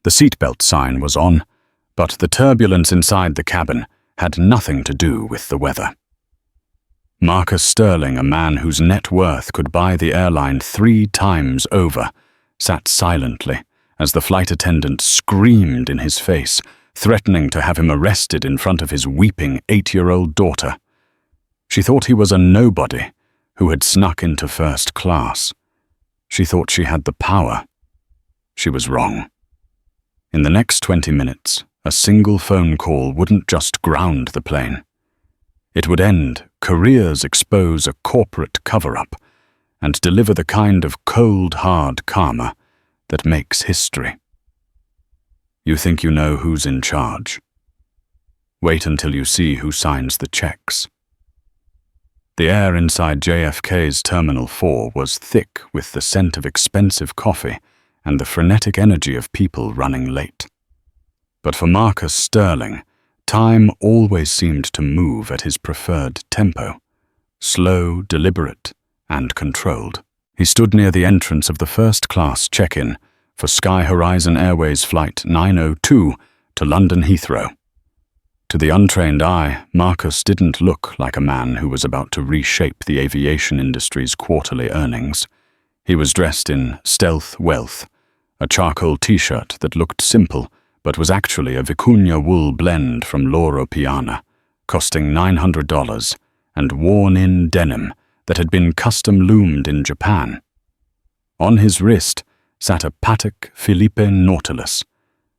The seatbelt sign was on, but the turbulence inside the cabin had nothing to do with the weather. Marcus Sterling, a man whose net worth could buy the airline 3 times over, sat silently as the flight attendant screamed in his face, threatening to have him arrested in front of his weeping 8-year-old daughter. She thought he was a nobody who had snuck into first class. She thought she had the power. She was wrong. In the next 20 minutes, a single phone call wouldn't just ground the plane. It would end careers expose a corporate cover-up and deliver the kind of cold, hard karma that makes history. You think you know who's in charge. Wait until you see who signs the checks. The air inside JFK's Terminal 4 was thick with the scent of expensive coffee and the frenetic energy of people running late. But for Marcus Sterling, time always seemed to move at his preferred tempo, slow, deliberate, and controlled. He stood near the entrance of the first-class check-in for Sky Horizon Airways Flight 902 to London Heathrow. To the untrained eye, Marcus didn't look like a man who was about to reshape the aviation industry's quarterly earnings. He was dressed in stealth wealth, a charcoal t-shirt that looked simple but was actually a vicuña wool blend from Loro Piana, costing $900, and worn-in denim that had been custom-loomed in Japan. On his wrist sat a Patek Philippe Nautilus,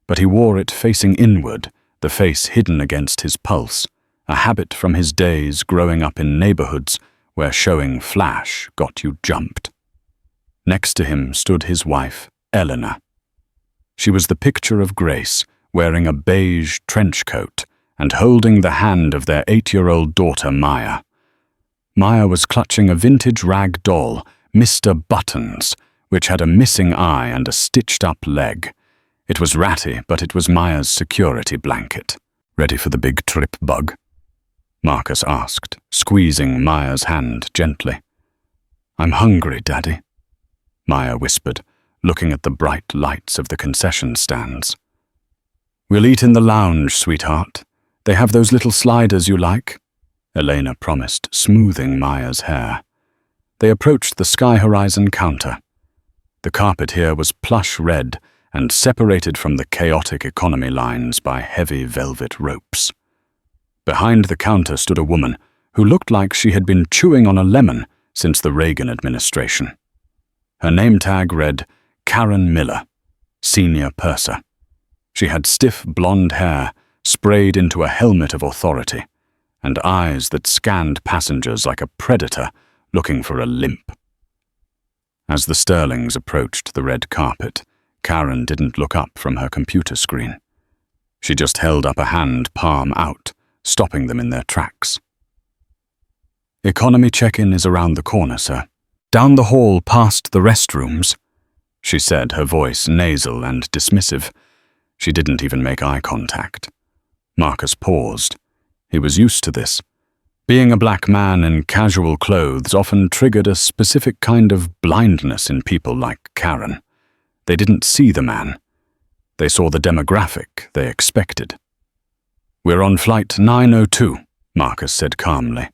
but he wore it facing inward, the face hidden against his pulse, a habit from his days growing up in neighborhoods where showing flash got you jumped. Next to him stood his wife, Eleanor. She was the picture of grace, wearing a beige trench coat and holding the hand of their 8-year-old daughter, Maya. Maya was clutching a vintage rag doll, Mr. Buttons, which had a missing eye and a stitched-up leg. It was ratty, but it was Maya's security blanket. "Ready for the big trip, bug?" Marcus asked, squeezing Maya's hand gently. "I'm hungry, Daddy," Maya whispered, looking at the bright lights of the concession stands. "We'll eat in the lounge, sweetheart. They have those little sliders you like," Elena promised, smoothing Maya's hair. They approached the Sky Horizon counter. The carpet here was plush red and separated from the chaotic economy lines by heavy velvet ropes. Behind the counter stood a woman who looked like she had been chewing on a lemon since the Reagan administration. Her name tag read Karen Miller, Senior Purser. She had stiff blonde hair sprayed into a helmet of authority and eyes that scanned passengers like a predator looking for a limp. As the Sterlings approached the red carpet, Karen didn't look up from her computer screen. She just held up a hand, palm out, stopping them in their tracks. "Economy check-in is around the corner, sir. Down the hall past the restrooms," she said, her voice nasal and dismissive. She didn't even make eye contact. Marcus paused. He was used to this. Being a black man in casual clothes often triggered a specific kind of blindness in people like Karen. They didn't see the man. They saw the demographic they expected. "We're on flight 902, Marcus said calmly,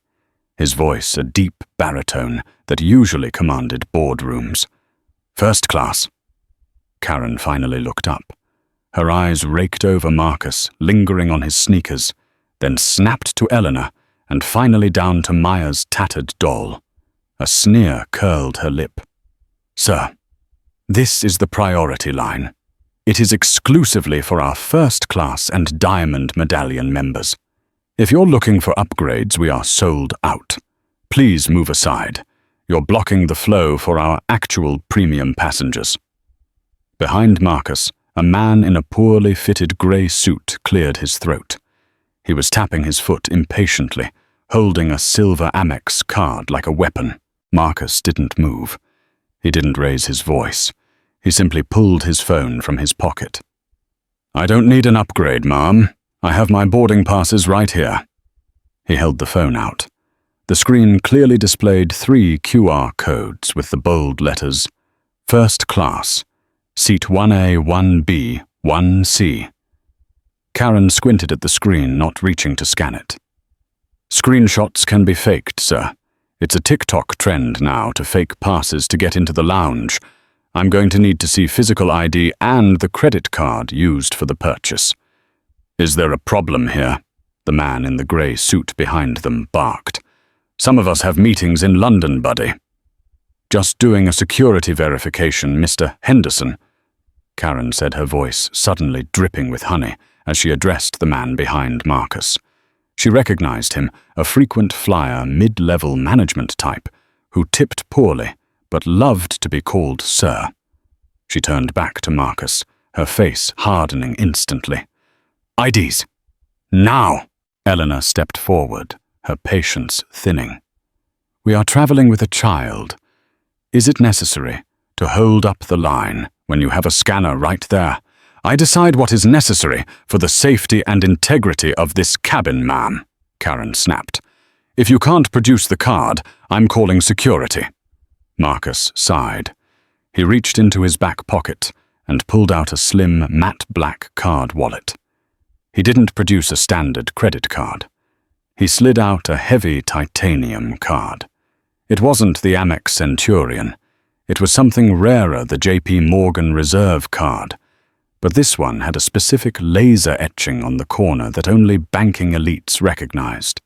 his voice a deep baritone that usually commanded boardrooms. "First class." Karen finally looked up. Her eyes raked over Marcus, lingering on his sneakers, then snapped to Eleanor, and finally down to Maya's tattered doll. A sneer curled her lip. "Sir, this is the priority line. It is exclusively for our first class and diamond medallion members. If you're looking for upgrades, we are sold out. Please move aside. You're blocking the flow for our actual premium passengers." Behind Marcus, a man in a poorly fitted grey suit cleared his throat. He was tapping his foot impatiently, holding a silver Amex card like a weapon. Marcus didn't move. He didn't raise his voice. He simply pulled his phone from his pocket. "I don't need an upgrade, ma'am. I have my boarding passes right here." He held the phone out. The screen clearly displayed 3 QR codes with the bold letters, "First class, seat 1A, 1B, 1C. Karen squinted at the screen, not reaching to scan it. Screenshots can be faked, sir. It's a TikTok trend now to fake passes to get into the lounge. I'm going to need to see physical ID and the credit card used for the purchase. Is there a problem here? The man in the grey suit behind them barked. Some of us have meetings in London, buddy. Just doing a security verification, Mr. Henderson. Karen said, her voice suddenly dripping with honey as she addressed the man behind Marcus. She recognized him, a frequent flyer, mid-level management type, who tipped poorly, but loved to be called sir. She turned back to Marcus, her face hardening instantly. IDs. Now! Eleanor stepped forward, her patience thinning. We are traveling with a child. Is it necessary to hold up the line when you have a scanner right there? I decide what is necessary for the safety and integrity of this cabin, ma'am, Karen snapped. If you can't produce the card, I'm calling security. Marcus sighed. He reached into his back pocket and pulled out a slim, matte black card wallet. He didn't produce a standard credit card. He slid out a heavy titanium card. It wasn't the Amex Centurion. It was something rarer, the JP Morgan Reserve card. But this one had a specific laser etching on the corner that only banking elites recognized.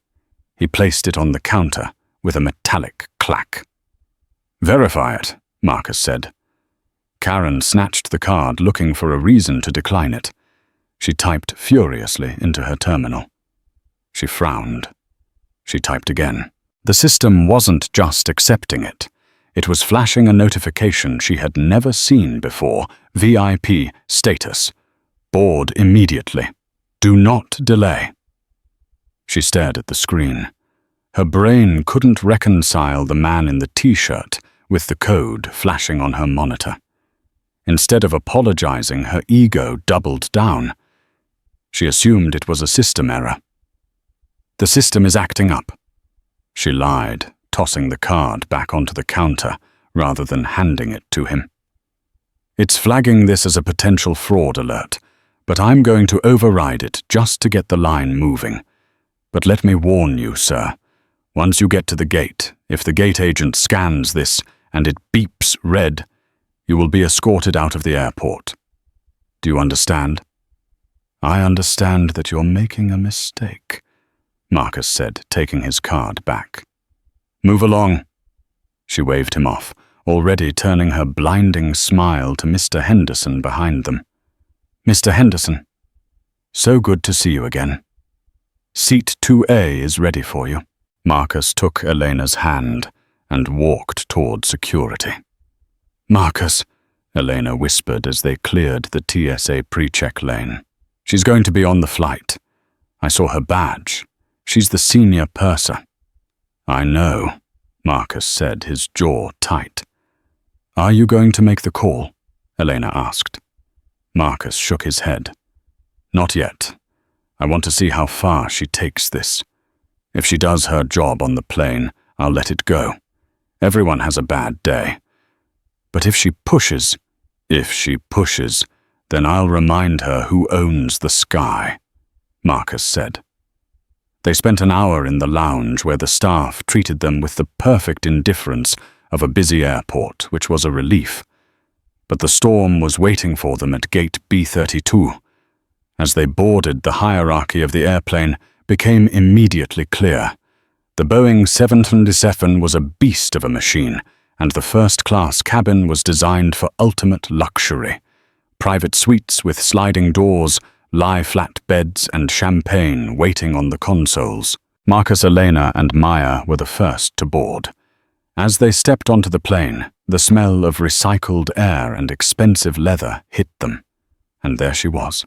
He placed it on the counter with a metallic clack. Verify it, Marcus said. Karen snatched the card, looking for a reason to decline it. She typed furiously into her terminal. She frowned. She typed again. The system wasn't just accepting it. It was flashing a notification she had never seen before. VIP status. Board immediately. Do not delay. She stared at the screen. Her brain couldn't reconcile the man in the t-shirt with the code flashing on her monitor. Instead of apologizing, her ego doubled down. She assumed it was a system error. The system is acting up. She lied, tossing the card back onto the counter rather than handing it to him. It's flagging this as a potential fraud alert, but I'm going to override it just to get the line moving. But let me warn you, sir. Once you get to the gate, if the gate agent scans this and it beeps red, you will be escorted out of the airport. Do you understand? I understand that you're making a mistake, Marcus said, taking his card back. Move along. She waved him off, already turning her blinding smile to Mr. Henderson behind them. Mr. Henderson, so good to see you again. Seat 2A is ready for you. Marcus took Elena's hand and walked toward security. Marcus, Elena whispered as they cleared the TSA pre-check lane. She's going to be on the flight. I saw her badge. She's the senior purser. I know, Marcus said, his jaw tight. Are you going to make the call? Elena asked. Marcus shook his head. Not yet. I want to see how far she takes this. If she does her job on the plane, I'll let it go. Everyone has a bad day. But if she pushes, then I'll remind her who owns the sky, Marcus said. They spent an hour in the lounge where the staff treated them with the perfect indifference of a busy airport, which was a relief. But the storm was waiting for them at gate B32. As they boarded, the hierarchy of the airplane became immediately clear. The Boeing 737 was a beast of a machine, and the first-class cabin was designed for ultimate luxury. Private suites with sliding doors, lie-flat beds, and champagne waiting on the consoles. Marcus, Elena, and Maya were the first to board. As they stepped onto the plane, the smell of recycled air and expensive leather hit them. And there she was.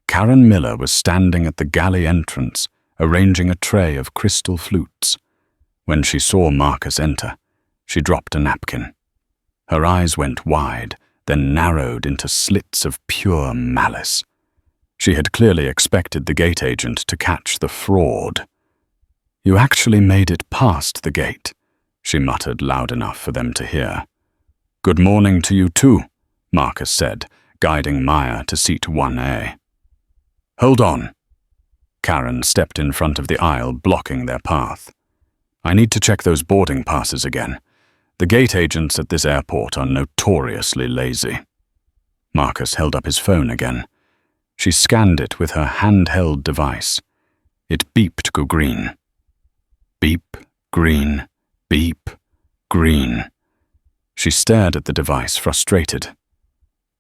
Karen Miller was standing at the galley entrance, arranging a tray of crystal flutes. When she saw Marcus enter, she dropped a napkin. Her eyes went wide, then narrowed into slits of pure malice. She had clearly expected the gate agent to catch the fraud. You actually made it past the gate, she muttered loud enough for them to hear. Good morning to you too, Marcus said, guiding Maya to seat 1A. "Hold on." Karen stepped in front of the aisle, blocking their path. "I need to check those boarding passes again. The gate agents at this airport are notoriously lazy." Marcus held up his phone again. She scanned it with her handheld device. It beeped to green. Beep, green, beep, green. She stared at the device, frustrated.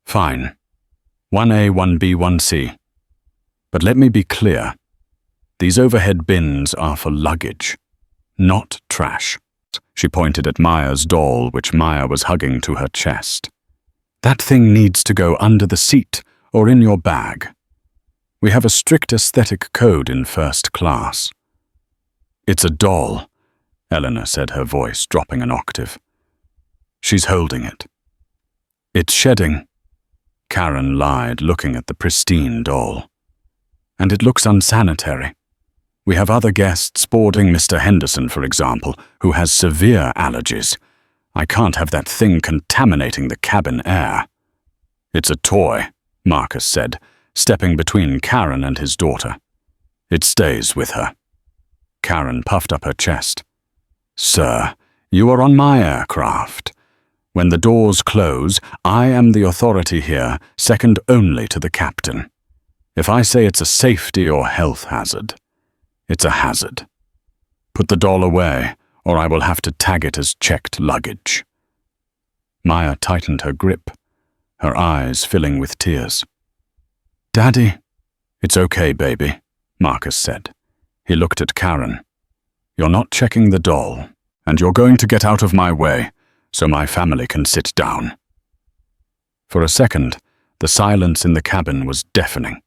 "Fine. 1A, 1B, 1C. But let me be clear. These overhead bins are for luggage, not trash." She pointed at Maya's doll, which Maya was hugging to her chest. "That thing needs to go under the seat or in your bag. We have a strict aesthetic code in first class." "It's a doll," Eleanor said, her voice dropping an octave. "She's holding it." "It's shedding," Karen lied, looking at the pristine doll. "And it looks unsanitary. We have other guests boarding, Mr. Henderson, for example, who has severe allergies. I can't have that thing contaminating the cabin air." "It's a toy," Marcus said, stepping between Karen and his daughter. "It stays with her." Karen puffed up her chest. "Sir, you are on my aircraft. When the doors close, I am the authority here, second only to the captain. If I say it's a safety or health hazard, it's a hazard. Put the doll away, or I will have to tag it as checked luggage." Maya tightened her grip, her eyes filling with tears. "Daddy." "It's okay, baby," Marcus said. He looked at Karen. "You're not checking the doll, and you're going to get out of my way so my family can sit down." For a second, the silence in the cabin was deafening.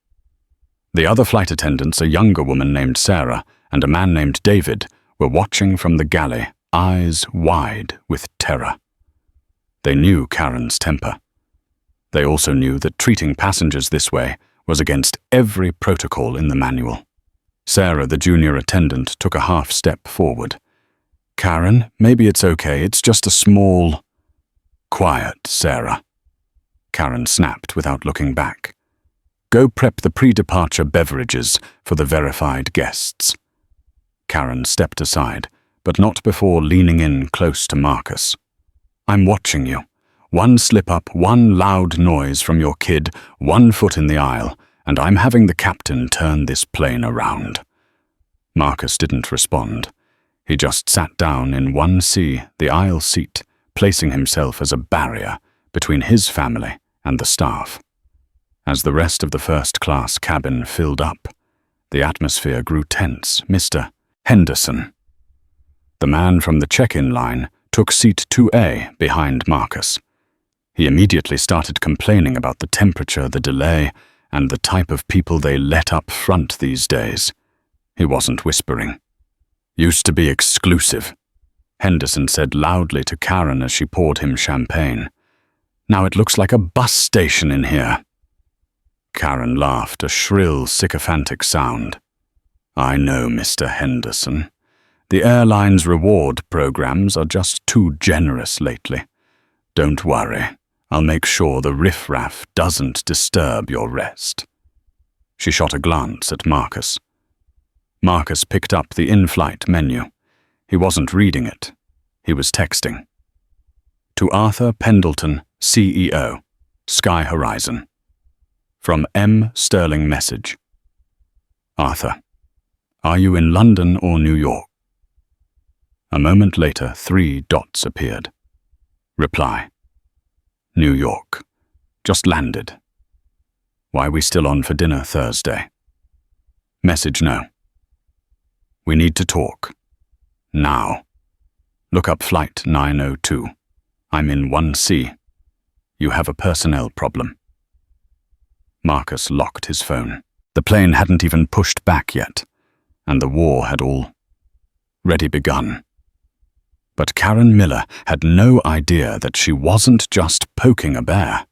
The other flight attendants, a younger woman named Sarah and a man named David, were watching from the galley, eyes wide with terror. They knew Karen's temper. They also knew that treating passengers this way was against every protocol in the manual. Sarah, the junior attendant, took a half step forward. "Karen, maybe it's okay, it's just a small—" "Quiet, Sarah," Karen snapped without looking back. "Go prep the pre-departure beverages for the verified guests." Karen stepped aside, but not before leaning in close to Marcus. "I'm watching you. One slip-up, one loud noise from your kid, 1 foot in the aisle, and I'm having the captain turn this plane around." Marcus didn't respond. He just sat down in 1C, the aisle seat, placing himself as a barrier between his family and the staff. As the rest of the first-class cabin filled up, the atmosphere grew tense. "Mr. Henderson." The man from the check-in line took seat 2A behind Marcus. He immediately started complaining about the temperature, the delay, and the type of people they let up front these days. He wasn't whispering. "Used to be exclusive," Henderson said loudly to Karen as she poured him champagne. "Now it looks like a bus station in here." Karen laughed, a shrill, sycophantic sound. "I know, Mr. Henderson. The airline's reward programs are just too generous lately. Don't worry, I'll make sure the riffraff doesn't disturb your rest." She shot a glance at Marcus. Marcus picked up the in-flight menu. He wasn't reading it. He was texting. To Arthur Pendleton, CEO, Sky Horizon. From M. Sterling Message. Arthur, are you in London or New York? A moment later, 3 dots appeared. Reply. New York. Just landed. Why we still on for dinner Thursday? Message no. We need to talk. Now. Look up flight 902. I'm in 1C. You have a personnel problem. Marcus locked his phone. The plane hadn't even pushed back yet, and the war had already begun. But Karen Miller had no idea that she wasn't just poking a bear.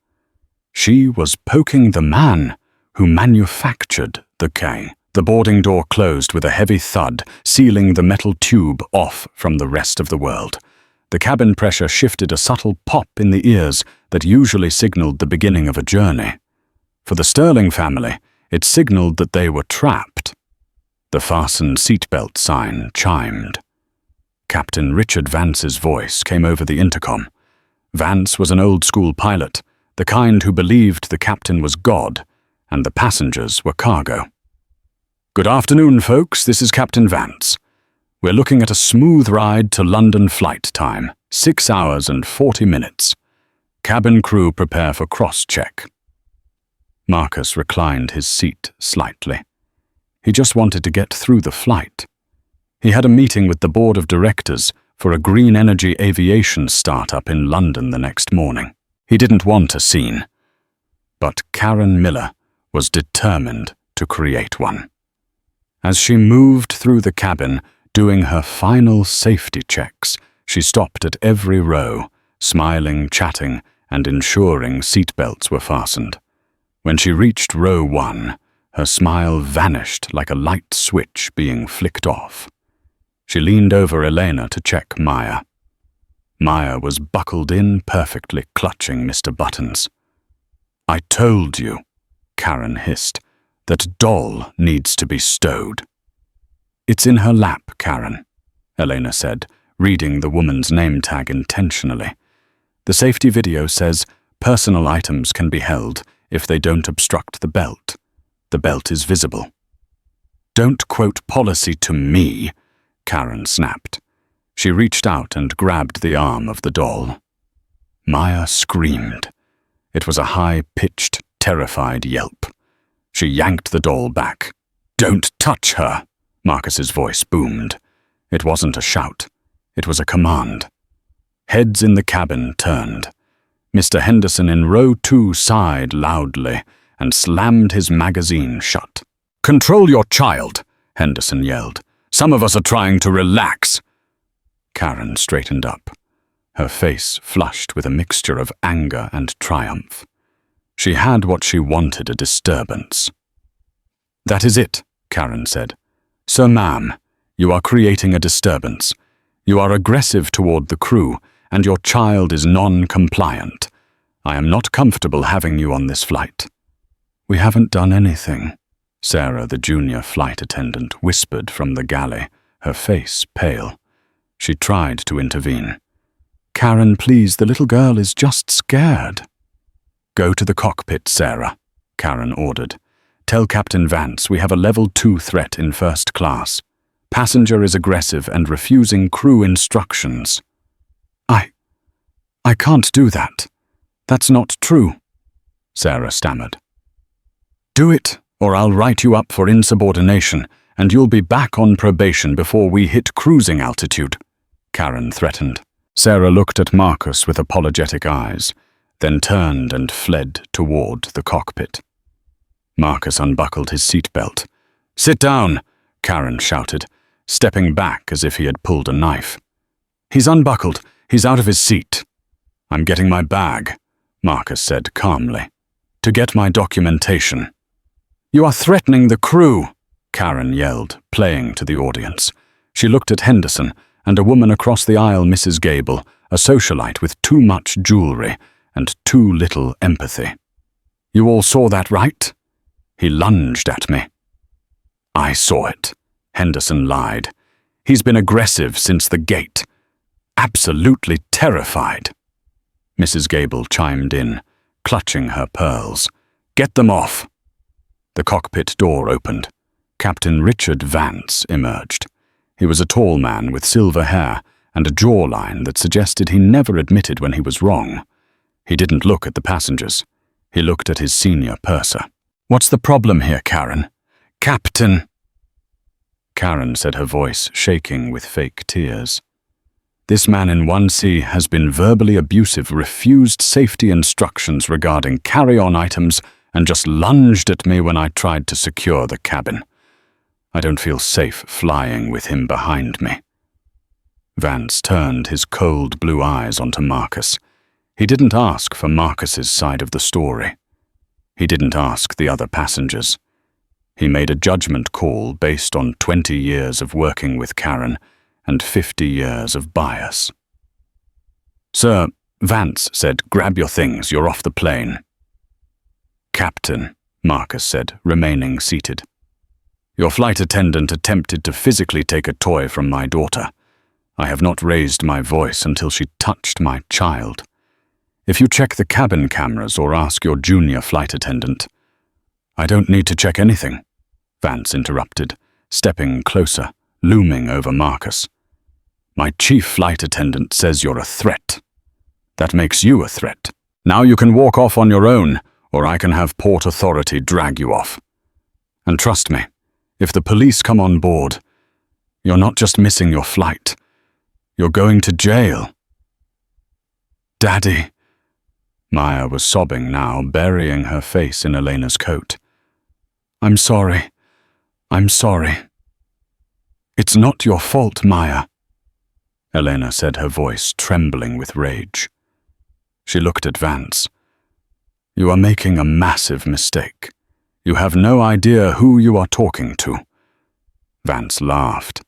She was poking the man who manufactured the K. The boarding door closed with a heavy thud, sealing the metal tube off from the rest of the world. The cabin pressure shifted, a subtle pop in the ears, that usually signaled the beginning of a journey. For the Sterling family, it signaled that they were trapped. The fasten seatbelt sign chimed. Captain Richard Vance's voice came over the intercom. Vance was an old-school pilot, the kind who believed the captain was God and the passengers were cargo. "Good afternoon, folks. This is Captain Vance. We're looking at a smooth ride to London flight time, 6 hours and 40 minutes. Cabin crew prepare for cross-check." Marcus reclined his seat slightly. He just wanted to get through the flight. He had a meeting with the board of directors for a green energy aviation startup in London the next morning. He didn't want a scene. But Karen Miller was determined to create one. As she moved through the cabin, doing her final safety checks, she stopped at every row, smiling, chatting, and ensuring seatbelts were fastened. When she reached row 1, her smile vanished like a light switch being flicked off. She leaned over Elena to check Maya. Maya was buckled in perfectly, clutching Mr. Buttons. "I told you," Karen hissed, "that doll needs to be stowed." "It's in her lap, Karen," Elena said, reading the woman's name tag intentionally. "The safety video says personal items can be held if they don't obstruct the belt. The belt is visible." "Don't quote policy to me," Karen snapped. She reached out and grabbed the arm of the doll. Maya screamed. It was a high-pitched, terrified yelp. She yanked the doll back. "Don't touch her," Marcus's voice boomed. It wasn't a shout. It was a command. Heads in the cabin turned. Mr. Henderson in row 2 sighed loudly and slammed his magazine shut. "Control your child," Henderson yelled. "Some of us are trying to relax." Karen straightened up. Her face flushed with a mixture of anger and triumph. She had what she wanted, a disturbance. "That is it," Karen said. "Sir, ma'am, you are creating a disturbance. You are aggressive toward the crew, and your child is non-compliant. I am not comfortable having you on this flight." "We haven't done anything," Sarah, the junior flight attendant, whispered from the galley, her face pale. She tried to intervene. "Karen, please, the little girl is just scared." "Go to the cockpit, Sarah," Karen ordered. "Tell Captain Vance we have a level 2 threat in first class. Passenger is aggressive and refusing crew instructions." I can't do that. That's not true," Sarah stammered. "Do it, or I'll write you up for insubordination, and you'll be back on probation before we hit cruising altitude," Karen threatened. Sarah looked at Marcus with apologetic eyes, then turned and fled toward the cockpit. Marcus unbuckled his seatbelt. "Sit down," Karen shouted, stepping back as if he had pulled a knife. "He's unbuckled. He's out of his seat." "I'm getting my bag," Marcus said calmly. "To get my documentation." "You are threatening the crew," Karen yelled, playing to the audience. She looked at Henderson and a woman across the aisle, Mrs. Gable, a socialite with too much jewelry and too little empathy. "You all saw that, right?" He lunged at me. "I saw it," Henderson lied. "He's been aggressive since the gate. Absolutely terrified." Mrs. Gable chimed in, clutching her pearls. "Get them off." The cockpit door opened. Captain Richard Vance emerged. He was a tall man with silver hair and a jawline that suggested he never admitted when he was wrong. He didn't look at the passengers. He looked at his senior purser. "What's the problem here, Karen?" "Captain," Karen said, her voice shaking with fake tears. "This man in 1C has been verbally abusive, refused safety instructions regarding carry-on items, and just lunged at me when I tried to secure the cabin. I don't feel safe flying with him behind me." Vance turned his cold blue eyes onto Marcus. He didn't ask for Marcus's side of the story. He didn't ask the other passengers. He made a judgment call based on 20 years of working with Karen and 50 years of bias. "Sir, Vance said, "Grab your things, you're off the plane." "Captain," Marcus said, remaining seated. "Your flight attendant attempted to physically take a toy from my daughter. I have not raised my voice until she touched my child. If you check the cabin cameras or ask your junior flight attendant—" "I don't need to check anything," Vance interrupted, stepping closer, looming over Marcus. "My chief flight attendant says you're a threat. That makes you a threat. Now you can walk off on your own, or I can have Port Authority drag you off. And trust me, if the police come on board, you're not just missing your flight. You're going to jail." "Daddy." Maya was sobbing now, burying her face in Elena's coat. "I'm sorry. I'm sorry." "It's not your fault, Maya," Elena said, her voice trembling with rage. She looked at Vance. "You are making a massive mistake. You have no idea who you are talking to." Vance laughed,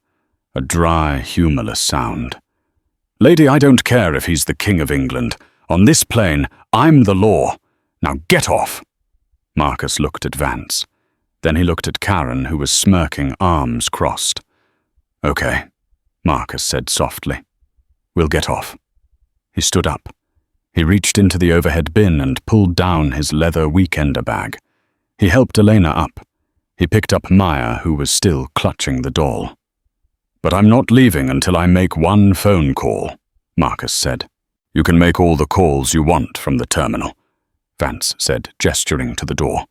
a dry, humorless sound. "Lady, I don't care if he's the King of England. On this plane, I'm the law. Now get off." Marcus looked at Vance. Then he looked at Karen, who was smirking, arms crossed. "Okay," Marcus said softly. "We'll get off." He stood up. He reached into the overhead bin and pulled down his leather weekender bag. He helped Elena up. He picked up Maya, who was still clutching the doll. "But I'm not leaving until I make one phone call," Marcus said. "You can make all the calls you want from the terminal," Vance said, gesturing to the door.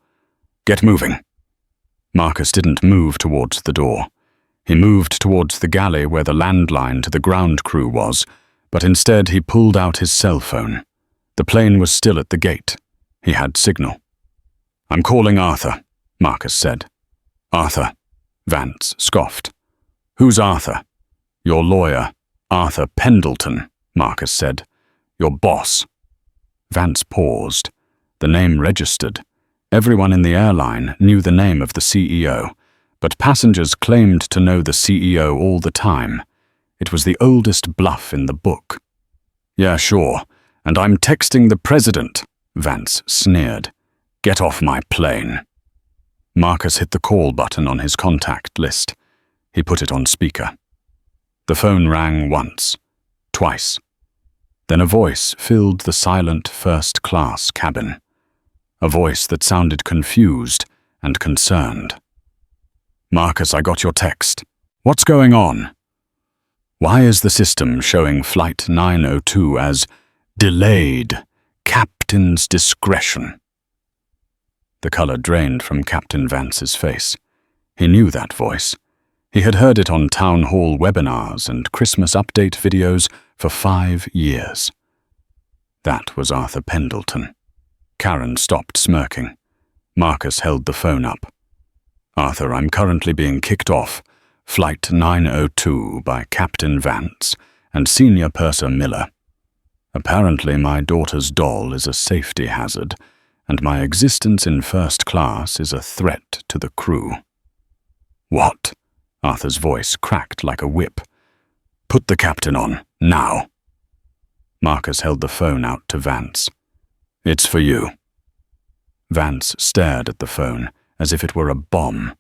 "Get moving." Marcus didn't move towards the door. He moved towards the galley where the landline to the ground crew was, but instead he pulled out his cell phone. The plane was still at the gate. He had signal. "I'm calling Arthur," Marcus said. "Arthur," Vance scoffed. "Who's Arthur?" "Your lawyer, Arthur Pendleton," Marcus said. "Your boss." Vance paused. The name registered. Everyone in the airline knew the name of the CEO, but passengers claimed to know the CEO all the time. It was the oldest bluff in the book. "Yeah, sure. And I'm texting the president," Vance sneered. "Get off my plane." Marcus hit the call button on his contact list. He put it on speaker. The phone rang once, twice. Then a voice filled the silent first-class cabin. A voice that sounded confused and concerned. "Marcus, I got your text. What's going on? Why is the system showing Flight 902 as delayed? Captain's discretion." The color drained from Captain Vance's face. He knew that voice. He had heard it on town hall webinars and Christmas update videos for 5 years. That was Arthur Pendleton. Karen stopped smirking. Marcus held the phone up. "Arthur, I'm currently being kicked off Flight 902 by Captain Vance and Senior Purser Miller. Apparently my daughter's doll is a safety hazard, and my existence in first class is a threat to the crew." "What?" Arthur's voice cracked like a whip. "Put the captain on, now." Marcus held the phone out to Vance. "It's for you." Vance stared at the phone as if it were a bomb.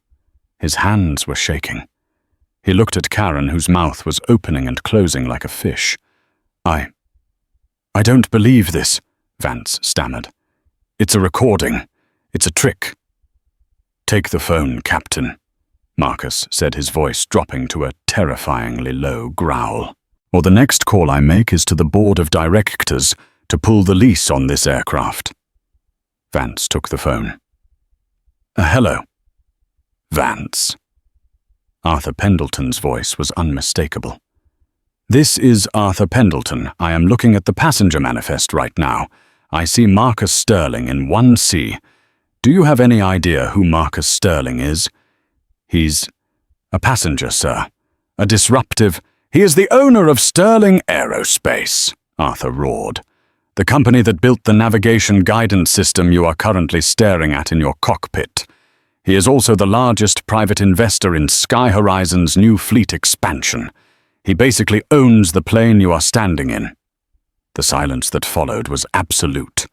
His hands were shaking. He looked at Karen, whose mouth was opening and closing like a fish. I don't believe this," Vance stammered. "It's a recording. It's a trick." "Take the phone, Captain," Marcus said, his voice dropping to a terrifyingly low growl. "Or the next call I make is to the board of directors to pull the lease on this aircraft." Vance took the phone. Hello." "Vance." Arthur Pendleton's voice was unmistakable. "This is Arthur Pendleton. I am looking at the passenger manifest right now. I see Marcus Sterling in 1C. Do you have any idea who Marcus Sterling is?" "He's a passenger, sir. A disruptive—" "He is the owner of Sterling Aerospace," Arthur roared. "The company that built the navigation guidance system you are currently staring at in your cockpit. He is also the largest private investor in Sky Horizon's new fleet expansion. He basically owns the plane you are standing in." The silence that followed was absolute.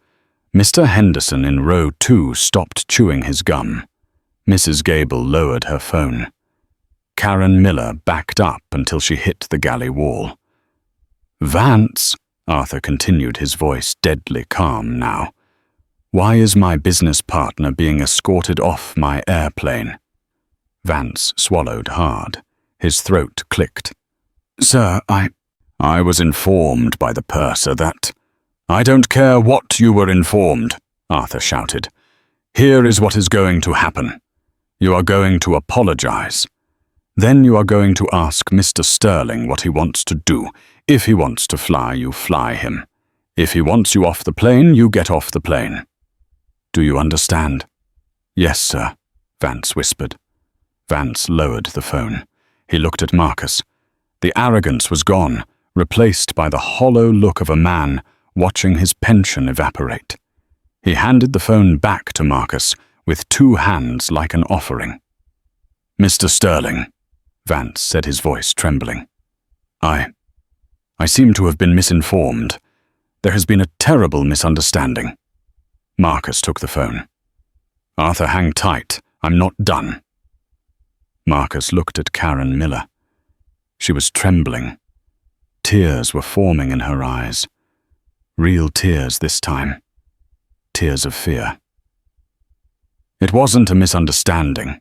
Mr. Henderson in row 2 stopped chewing his gum. Mrs. Gable lowered her phone. Karen Miller backed up until she hit the galley wall. "Vance," Arthur continued, his voice deadly calm now. "Why is my business partner being escorted off my airplane?" Vance swallowed hard. His throat clicked. "Sir, I was informed by the purser that—" "I don't care what you were informed," Arthur shouted. "Here is what is going to happen. You are going to apologize. Then you are going to ask Mr. Sterling what he wants to do. If he wants to fly, you fly him. If he wants you off the plane, you get off the plane. Do you understand?" "Yes, sir," Vance whispered. Vance lowered the phone. He looked at Marcus. The arrogance was gone, replaced by the hollow look of a man watching his pension evaporate. He handed the phone back to Marcus with 2 hands like an offering. "Mr. Sterling," Vance said, his voice trembling. I seem to have been misinformed. There has been a terrible misunderstanding." Marcus took the phone. "Arthur, hang tight. I'm not done." Marcus looked at Karen Miller. She was trembling. Tears were forming in her eyes. Real tears this time. Tears of fear. "It wasn't a misunderstanding,"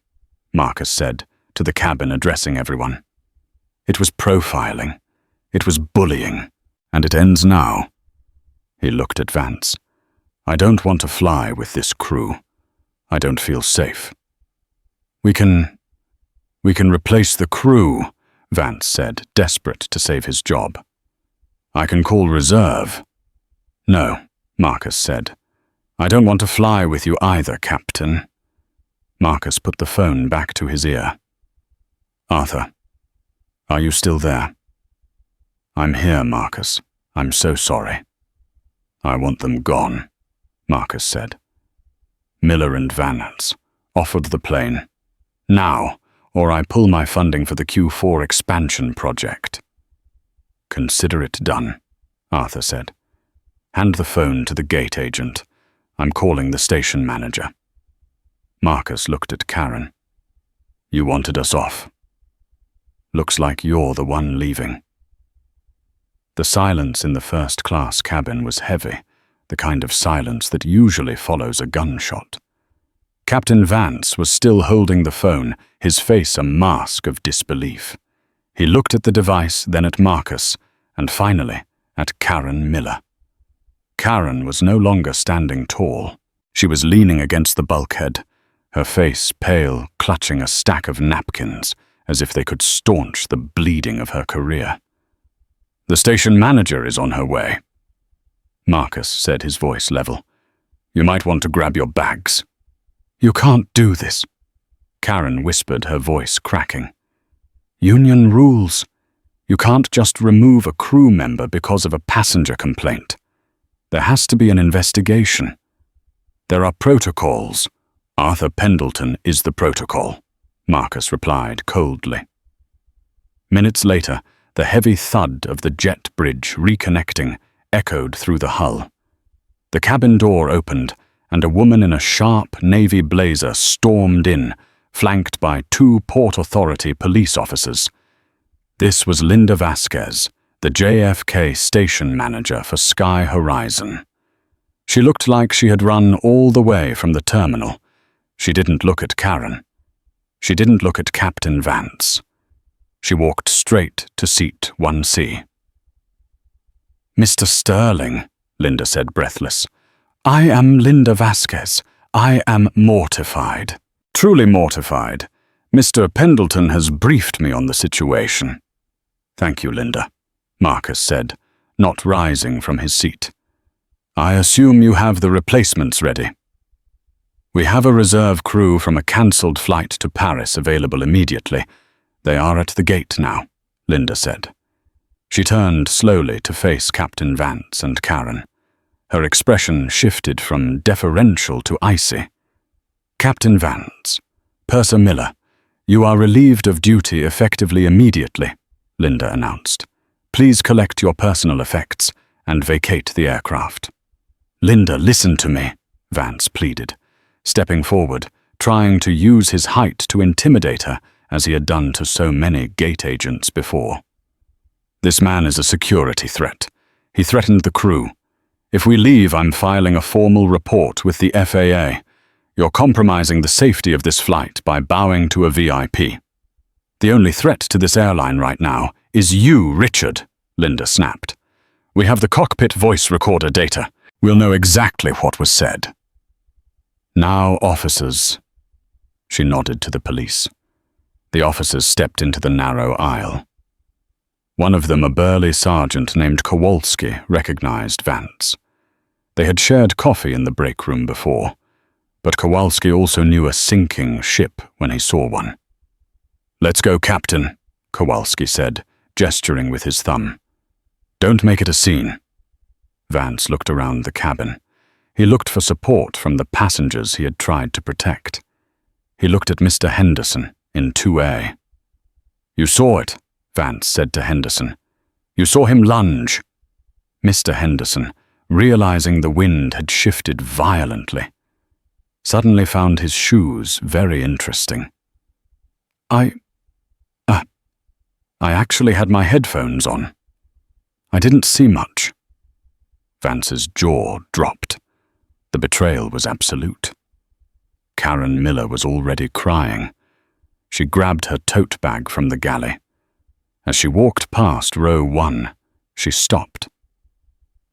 Marcus said, to the cabin, addressing everyone. "It was profiling. It was bullying. And it ends now." He looked at Vance. "I don't want to fly with this crew. I don't feel safe." We can replace the crew," Vance said, desperate to save his job. "I can call reserve." "No," Marcus said. "I don't want to fly with you either, Captain." Marcus put the phone back to his ear. "Arthur, are you still there?" "I'm here, Marcus. I'm so sorry." "I want them gone," Marcus said. "Miller and Vance offered the plane. Now, or I pull my funding for the Q4 expansion project." "Consider it done," Arthur said. "Hand the phone to the gate agent. I'm calling the station manager." Marcus looked at Karen. "You wanted us off. Looks like you're the one leaving." The silence in the first-class cabin was heavy, the kind of silence that usually follows a gunshot. Captain Vance was still holding the phone, his face a mask of disbelief. He looked at the device, then at Marcus, and finally at Karen Miller. Karen was no longer standing tall. She was leaning against the bulkhead, her face pale, clutching a stack of napkins, as if they could staunch the bleeding of her career. "The station manager is on her way," Marcus said, his voice level. "You might want to grab your bags." "You can't do this," Karen whispered, her voice cracking. "Union rules. You can't just remove a crew member because of a passenger complaint. There has to be an investigation. There are protocols." "Arthur Pendleton is the protocol," Marcus replied coldly. Minutes later, the heavy thud of the jet bridge reconnecting echoed through the hull. The cabin door opened, and a woman in a sharp navy blazer stormed in, flanked by 2 Port Authority police officers. This was Linda Vasquez, the JFK station manager for Sky Horizon. She looked like she had run all the way from the terminal. She didn't look at Karen. She didn't look at Captain Vance. She walked straight to seat 1C. "Mr. Sterling," Linda said, breathless. "I am Linda Vasquez. I am mortified. Truly mortified. Mr. Pendleton has briefed me on the situation." "Thank you, Linda," Marcus said, not rising from his seat. "I assume you have the replacements ready." "We have a reserve crew from a cancelled flight to Paris available immediately. They are at the gate now," Linda said. She turned slowly to face Captain Vance and Karen. Her expression shifted from deferential to icy. "Captain Vance, Purser Miller, you are relieved of duty effectively immediately," Linda announced. "Please collect your personal effects and vacate the aircraft. "Linda, listen to me," Vance pleaded, stepping forward, trying to use his height to intimidate her as he had done to so many gate agents before. "This man is a security threat. He threatened the crew. If we leave, I'm filing a formal report with the FAA. You're compromising the safety of this flight by bowing to a VIP. The only threat to this airline right now is you, Richard," Linda snapped. "We have the cockpit voice recorder data. We'll know exactly what was said." "Now, officers." She nodded to the police. The officers stepped into the narrow aisle. One of them, a burly sergeant named Kowalski, recognized Vance. They had shared coffee in the break room before, but Kowalski also knew a sinking ship when he saw one. "Let's go, Captain," Kowalski said, gesturing with his thumb. "Don't make it a scene." Vance looked around the cabin. He looked for support from the passengers he had tried to protect. He looked at Mr. Henderson in 2A. "You saw it," Vance said to Henderson. "You saw him lunge." Mr. Henderson, realizing the wind had shifted violently, suddenly found his shoes very interesting. I actually had my headphones on. I didn't see much." Vance's jaw dropped. The betrayal was absolute. Karen Miller was already crying. She grabbed her tote bag from the galley. As she walked past row 1, she stopped.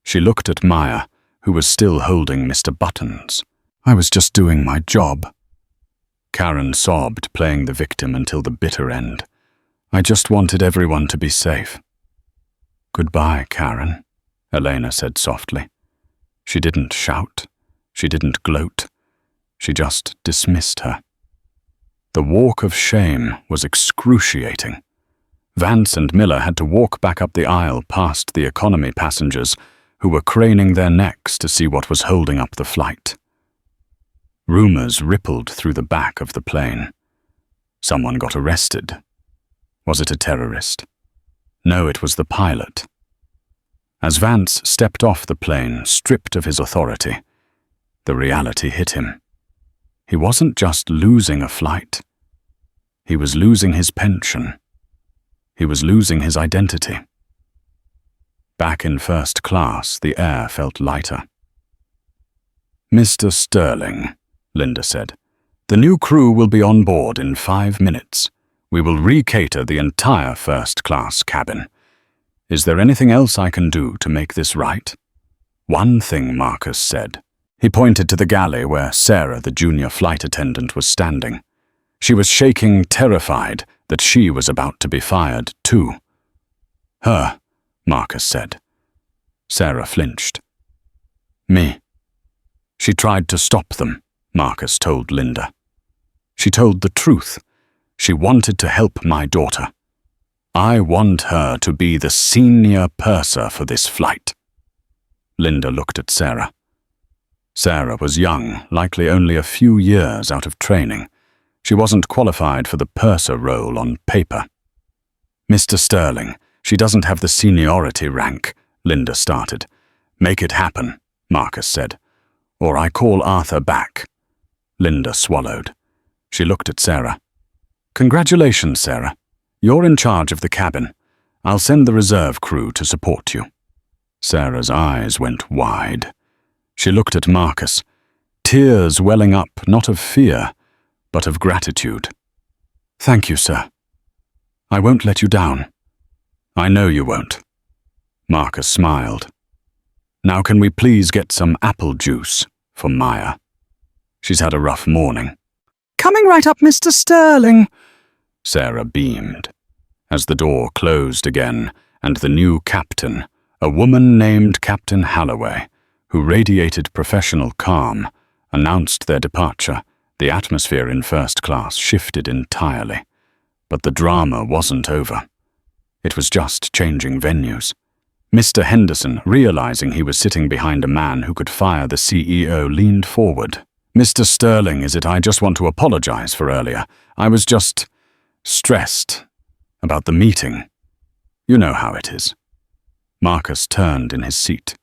She looked at Maya, who was still holding Mr. Buttons. "I was just doing my job." Karen sobbed, playing the victim until the bitter end. "I just wanted everyone to be safe." "Goodbye, Karen," Elena said softly. She didn't shout. She didn't gloat. She just dismissed her. The walk of shame was excruciating. Vance and Miller had to walk back up the aisle past the economy passengers who were craning their necks to see what was holding up the flight. Rumors rippled through the back of the plane. Someone got arrested. Was it a terrorist? No, it was the pilot. As Vance stepped off the plane, stripped of his authority, the reality hit him. He wasn't just losing a flight. He was losing his pension. He was losing his identity. Back in first class, the air felt lighter. "Mr. Sterling," Linda said, "the new crew will be on board in 5 minutes. We will recater the entire first-class cabin. Is there anything else I can do to make this right?" "One thing," Marcus said. He pointed to the galley where Sarah, the junior flight attendant, was standing. She was shaking, terrified that she was about to be fired, too. "Her," Marcus said. Sarah flinched. "Me." "She tried to stop them," Marcus told Linda. "She told the truth. She wanted to help my daughter. I want her to be the senior purser for this flight." Linda looked at Sarah. Sarah was young, likely only a few years out of training. She wasn't qualified for the purser role on paper. "Mr. Sterling, she doesn't have the seniority rank," Linda started. "Make it happen," Marcus said. "Or I call Arthur back." Linda swallowed. She looked at Sarah. "Congratulations, Sarah. You're in charge of the cabin. I'll send the reserve crew to support you." Sarah's eyes went wide. She looked at Marcus, tears welling up not of fear, but of gratitude. "Thank you, sir. I won't let you down." "I know you won't." Marcus smiled. "Now can we please get some apple juice for Maya? She's had a rough morning." "Coming right up, Mr. Sterling," Sarah beamed. As the door closed again, and the new captain, a woman named Captain Halloway, who radiated professional calm, announced their departure, the atmosphere in first class shifted entirely. But the drama wasn't over. It was just changing venues. Mr. Henderson, realizing he was sitting behind a man who could fire the CEO, leaned forward. "Mr. Sterling, is it? I just want to apologize for earlier. I was just stressed about the meeting. You know how it is." Marcus turned in his seat.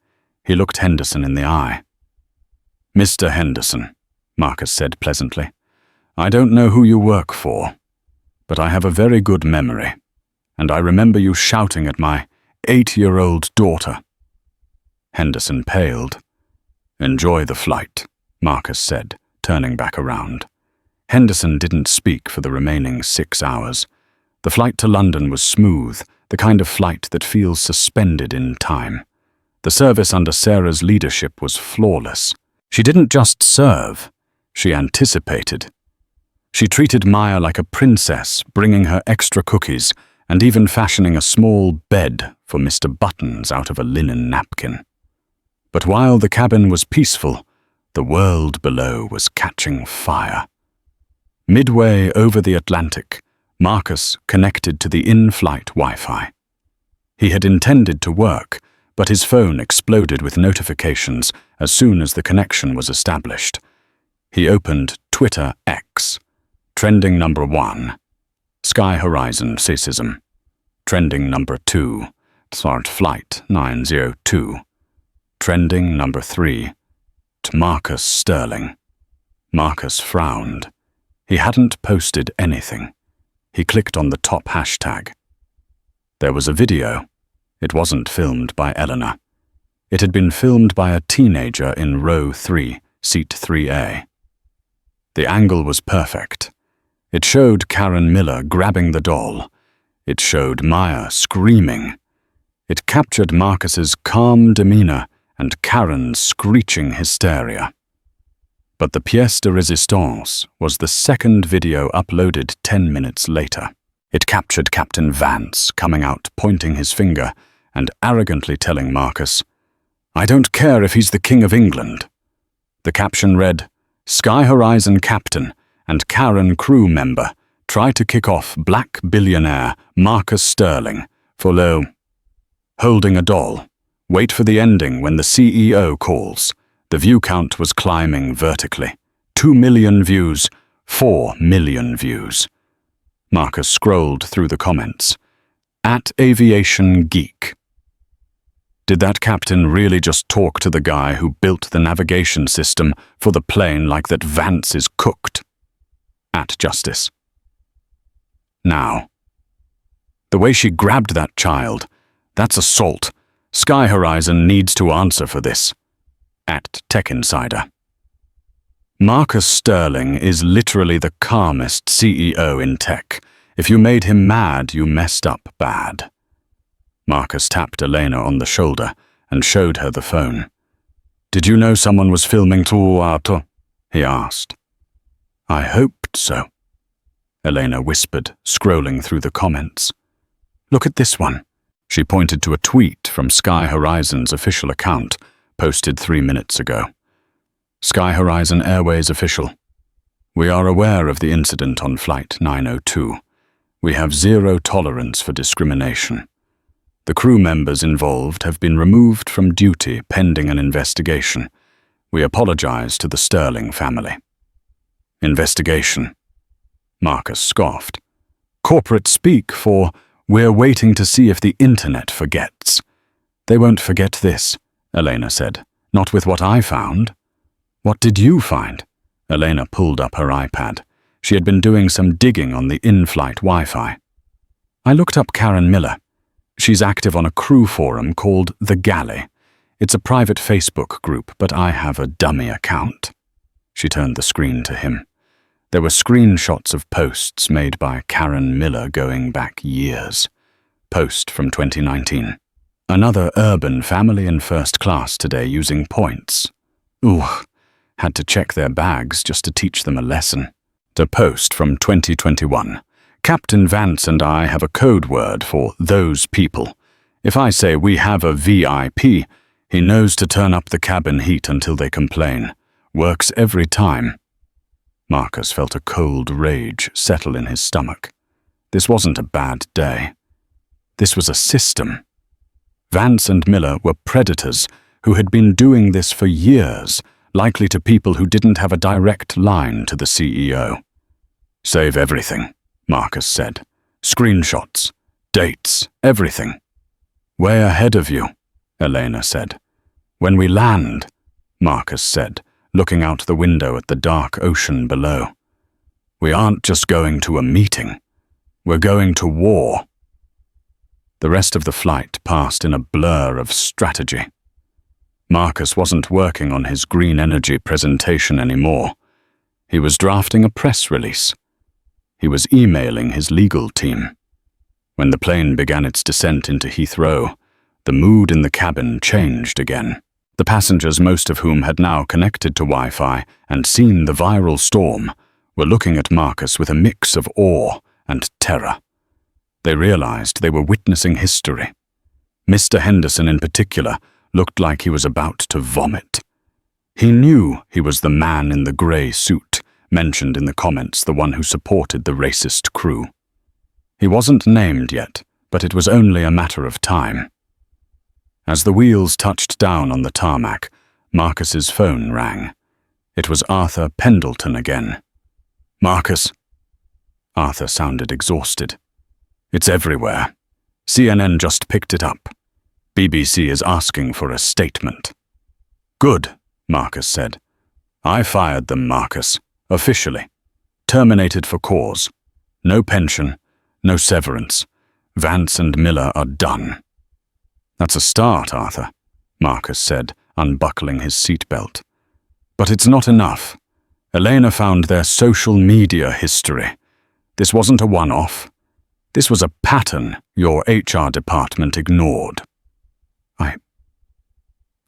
He looked Henderson in the eye. "Mr. Henderson," Marcus said pleasantly, "I don't know who you work for, but I have a very good memory, and I remember you shouting at my 8-year-old daughter." Henderson paled. "Enjoy the flight," Marcus said, turning back around. Henderson didn't speak for the remaining 6 hours. The flight to London was smooth, the kind of flight that feels suspended in time. The service under Sarah's leadership was flawless. She didn't just serve, she anticipated. She treated Maya like a princess, bringing her extra cookies and even fashioning a small bed for Mr. Buttons out of a linen napkin. But while the cabin was peaceful, the world below was catching fire. Midway over the Atlantic, Marcus connected to the in-flight Wi-Fi. He had intended to work, but his phone exploded with notifications as soon as the connection was established. He opened Twitter X. Trending number 1, Sky Horizon Sexism. Trending number 2, Start Flight 902. Trending number 3, Marcus Sterling. Marcus frowned. He hadn't posted anything. He clicked on the top hashtag. There was a video. It wasn't filmed by Eleanor. It had been filmed by a teenager in row 3, seat 3A. The angle was perfect. It showed Karen Miller grabbing the doll. It showed Maya screaming. It captured Marcus's calm demeanor and Karen's screeching hysteria. But the pièce de résistance was the second video uploaded 10 minutes later. It captured Captain Vance coming out pointing his finger and arrogantly telling Marcus, "I don't care if he's the King of England." The caption read, "Sky Horizon Captain and Karen crew member try to kick off black billionaire Marcus Sterling for low. Holding a doll. Wait for the ending when the CEO calls." The view count was climbing vertically. 2 million views, 4 million views. Marcus scrolled through the comments. @Aviation Geek. Did that captain really just talk to the guy who built the navigation system for the plane like that Vance is cooked? @Justice. Now. The way she grabbed that child, that's assault. Sky Horizon needs to answer for this. @Tech Insider. Marcus Sterling is literally the calmest CEO in tech. If you made him mad, you messed up bad. Marcus tapped Elena on the shoulder and showed her the phone. "Did you know someone was filming Tuato?" he asked. "I hoped so," Elena whispered, scrolling through the comments. "Look at this one." She pointed to a tweet from Sky Horizon's official account, posted 3 minutes ago. Sky Horizon Airways official. "We are aware of the incident on Flight 902. We have zero tolerance for discrimination. The crew members involved have been removed from duty pending an investigation. We apologize to the Sterling family." Investigation. Marcus scoffed. Corporate speak for, "We're waiting to see if the internet forgets." "They won't forget this," Elena said. "Not with what I found." "What did you find?" Elena pulled up her iPad. She had been doing some digging on the in-flight Wi-Fi. "I looked up Karen Miller. She's active on a crew forum called The Galley. It's a private Facebook group, but I have a dummy account." She turned the screen to him. There were screenshots of posts made by Karen Miller going back years. Post from 2019. "Another urban family in first class today using points. Ooh, had to check their bags just to teach them a lesson." The post from 2021. "Captain Vance and I have a code word for those people. If I say we have a VIP, he knows to turn up the cabin heat until they complain. Works every time." Marcus felt a cold rage settle in his stomach. This wasn't a bad day. This was a system. Vance and Miller were predators who had been doing this for years, likely to people who didn't have a direct line to the CEO. "Save everything," Marcus said. "Screenshots, dates, everything." Way ahead of you, Elena said. When we land, Marcus said, looking out the window at the dark ocean below. We aren't just going to a meeting. We're going to war. The rest of the flight passed in a blur of strategy. Marcus wasn't working on his green energy presentation anymore. He was drafting a press release. He was emailing his legal team. When the plane began its descent into Heathrow, the mood in the cabin changed again. The passengers, most of whom had now connected to Wi-Fi and seen the viral storm, were looking at Marcus with a mix of awe and terror. They realized they were witnessing history. Mr. Henderson in particular looked like he was about to vomit. He knew he was the man in the grey suit, mentioned in the comments, the one who supported the racist crew. He wasn't named yet, but it was only a matter of time. As the wheels touched down on the tarmac, Marcus's phone rang. It was Arthur Pendleton again. Marcus. Arthur sounded exhausted. It's everywhere. CNN just picked it up. BBC is asking for a statement. Good, Marcus said. I fired them, Marcus. Officially. Terminated for cause. No pension, no severance. Vance and Miller are done. That's a start, Arthur, Marcus said, unbuckling his seatbelt. But it's not enough. Elena found their social media history. This wasn't a one-off. This was a pattern your HR department ignored.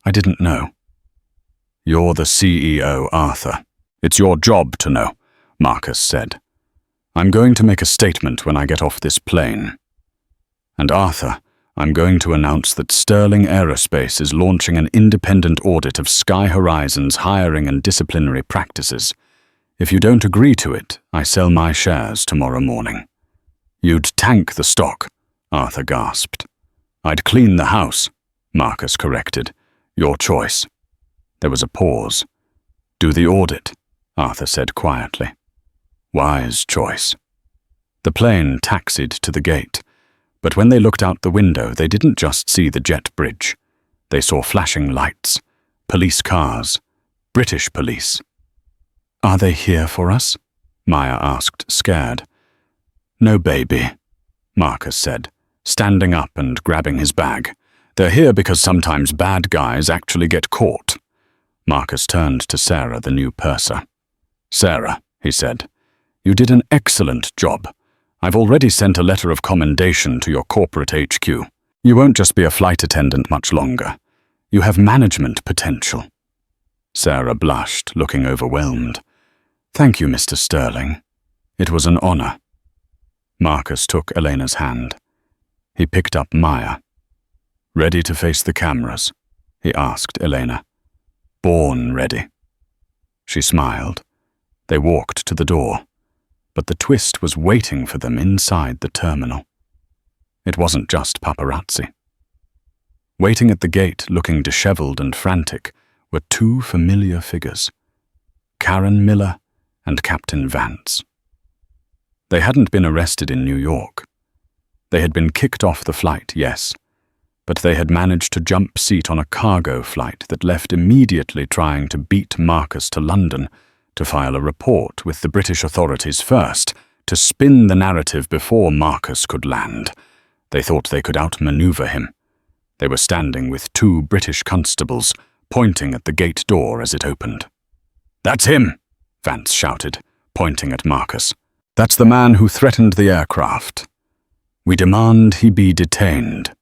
I didn't know. You're the CEO, Arthur. It's your job to know, Marcus said. I'm going to make a statement when I get off this plane. And Arthur, I'm going to announce that Sterling Aerospace is launching an independent audit of Sky Horizon's hiring and disciplinary practices. If you don't agree to it, I sell my shares tomorrow morning. You'd tank the stock, Arthur gasped. I'd clean the house, Marcus corrected. Your choice. There was a pause. Do the audit, Arthur said quietly. Wise choice. The plane taxied to the gate, but when they looked out the window, they didn't just see the jet bridge. They saw flashing lights, police cars, British police. Are they here for us? Maya asked, scared. No, baby, Marcus said, standing up and grabbing his bag. They're here because sometimes bad guys actually get caught. Marcus turned to Sarah, the new purser. Sarah, he said, you did an excellent job. I've already sent a letter of commendation to your corporate HQ. You won't just be a flight attendant much longer. You have management potential. Sarah blushed, looking overwhelmed. Thank you, Mr. Sterling. It was an honor. Marcus took Elena's hand. He picked up Maya. Ready to face the cameras? He asked Elena. Born ready. She smiled. They walked to the door, but the twist was waiting for them inside the terminal. It wasn't just paparazzi. Waiting at the gate, looking disheveled and frantic, were two familiar figures, Karen Miller and Captain Vance. They hadn't been arrested in New York. They had been kicked off the flight, yes, but they had managed to jump seat on a cargo flight that left immediately, trying to beat Marcus to London, to file a report with the British authorities first, to spin the narrative before Marcus could land. They thought they could outmaneuver him. They were standing with two British constables, pointing at the gate door as it opened. That's him, Vance shouted, pointing at Marcus. That's the man who threatened the aircraft. We demand he be detained.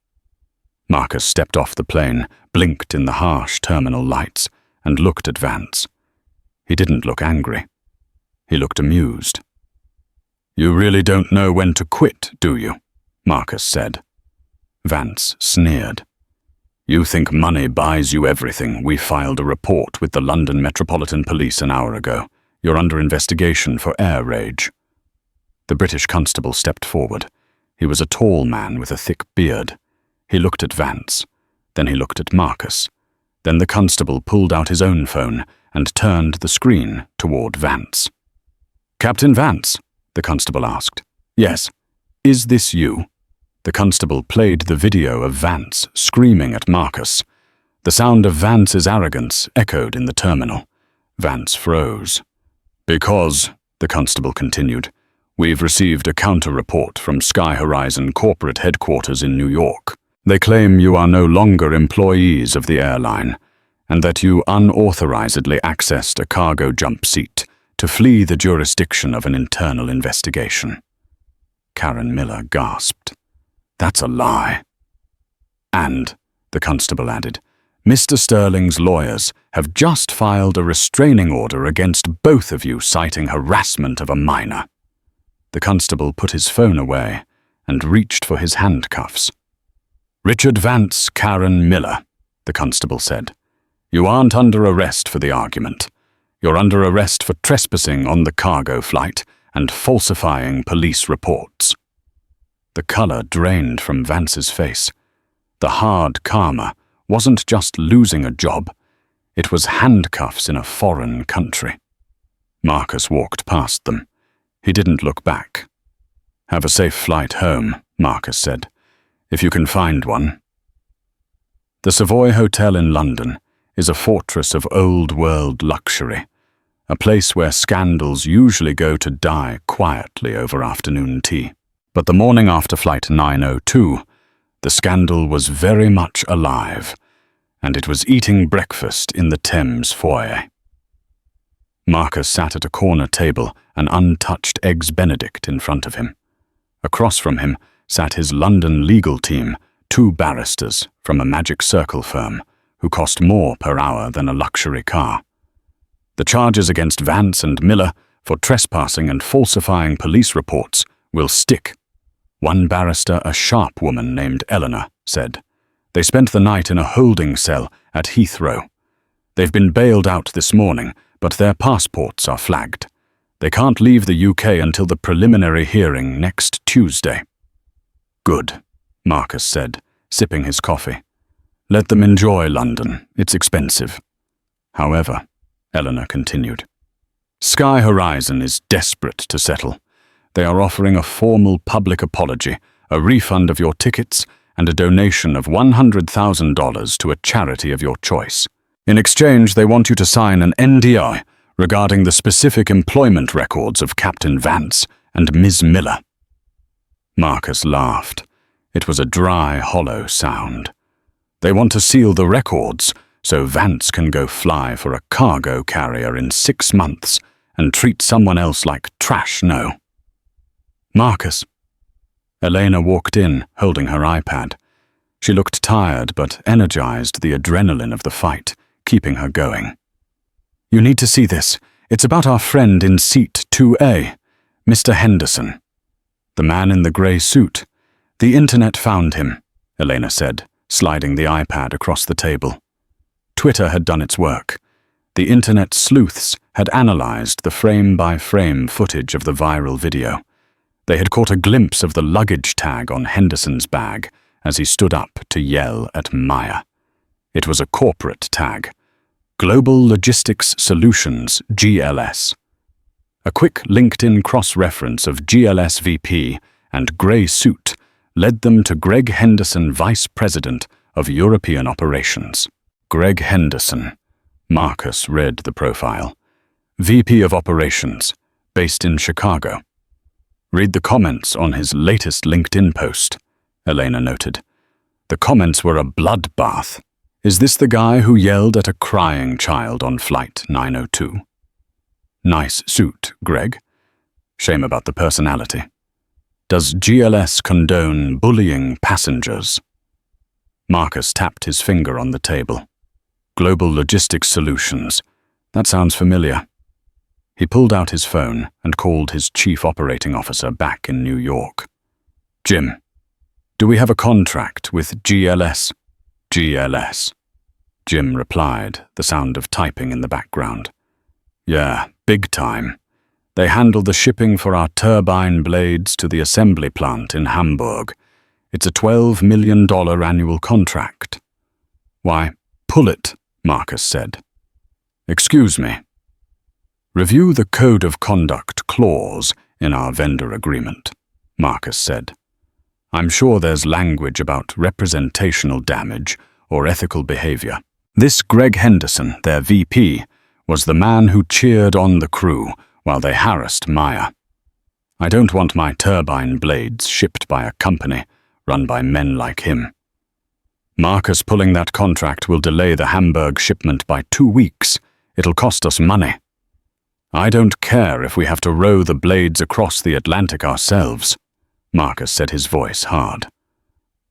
Marcus stepped off the plane, blinked in the harsh terminal lights, and looked at Vance. He didn't look angry. He looked amused. You really don't know when to quit, do you? Marcus said. Vance sneered. You think money buys you everything. We filed a report with the London Metropolitan Police an hour ago. You're under investigation for air rage. The British constable stepped forward. He was a tall man with a thick beard. He looked at Vance. Then he looked at Marcus. Then the constable pulled out his own phone and turned the screen toward Vance. Captain Vance, the constable asked. Yes. Is this you? The constable played the video of Vance screaming at Marcus. The sound of Vance's arrogance echoed in the terminal. Vance froze. "Because," the constable continued, "we've received a counter-report from Sky Horizon corporate headquarters in New York. They claim you are no longer employees of the airline, and that you unauthorizedly accessed a cargo jump seat to flee the jurisdiction of an internal investigation." Karen Miller gasped. "That's a lie." "And," the constable added, "Mr. Sterling's lawyers have just filed a restraining order against both of you citing harassment of a minor." The constable put his phone away and reached for his handcuffs. "Richard Vance, Karen Miller," the constable said. "You aren't under arrest for the argument. You're under arrest for trespassing on the cargo flight and falsifying police reports." The color drained from Vance's face. The hard karma wasn't just losing a job, it was handcuffs in a foreign country. Marcus walked past them. He didn't look back. "Have a safe flight home," Marcus said, "if you can find one." The Savoy Hotel in London is a fortress of old-world luxury, a place where scandals usually go to die quietly over afternoon tea. But the morning after Flight 902, the scandal was very much alive, and it was eating breakfast in the Thames foyer. Marcus sat at a corner table, an untouched Eggs Benedict in front of him. Across from him sat his London legal team, 2 barristers from a Magic Circle firm, who cost more per hour than a luxury car. The charges against Vance and Miller for trespassing and falsifying police reports will stick. One barrister, a sharp woman named Eleanor, said. They spent the night in a holding cell at Heathrow. They've been bailed out this morning, but their passports are flagged. They can't leave the UK until the preliminary hearing next Tuesday. Good, Marcus said, sipping his coffee. Let them enjoy London. It's expensive. However, Eleanor continued, Sky Horizon is desperate to settle. They are offering a formal public apology, a refund of your tickets, and a donation of $100,000 to a charity of your choice. In exchange, they want you to sign an NDA regarding the specific employment records of Captain Vance and Ms. Miller. Marcus laughed. It was a dry, hollow sound. They want to seal the records so Vance can go fly for a cargo carrier in 6 months and treat someone else like trash, no. Marcus. Elena walked in, holding her iPad. She looked tired but energized the adrenaline of the fight, keeping her going. You need to see this. It's about our friend in seat 2A, Mr. Henderson. The man in the grey suit. The internet found him, Elena said, sliding the iPad across the table. Twitter had done its work. The internet sleuths had analyzed the frame-by-frame footage of the viral video. They had caught a glimpse of the luggage tag on Henderson's bag as he stood up to yell at Maya. It was a corporate tag. Global Logistics Solutions, GLS. A quick LinkedIn cross-reference of GLS VP and grey suit led them to Greg Henderson, Vice President of European Operations. Greg Henderson. Marcus read the profile. VP of Operations, based in Chicago. Read the comments on his latest LinkedIn post, Elena noted. The comments were a bloodbath. Is this the guy who yelled at a crying child on Flight 902? Nice suit, Greg. Shame about the personality. Does GLS condone bullying passengers? Marcus tapped his finger on the table. Global Logistics Solutions. That sounds familiar. He pulled out his phone and called his chief operating officer back in New York. Jim, do we have a contract with GLS? GLS. Jim replied, the sound of typing in the background. Yeah, big time. They handle the shipping for our turbine blades to the assembly plant in Hamburg. It's a $12 million annual contract. Why, pull it, Marcus said. Excuse me. Review the Code of Conduct clause in our vendor agreement, Marcus said. I'm sure there's language about representational damage or ethical behavior. This Greg Henderson, their VP, was the man who cheered on the crew while they harassed Maya. I don't want my turbine blades shipped by a company run by men like him. Marcus pulling that contract will delay the Hamburg shipment by 2 weeks. It'll cost us money. I don't care if we have to row the blades across the Atlantic ourselves. Marcus said, his voice hard.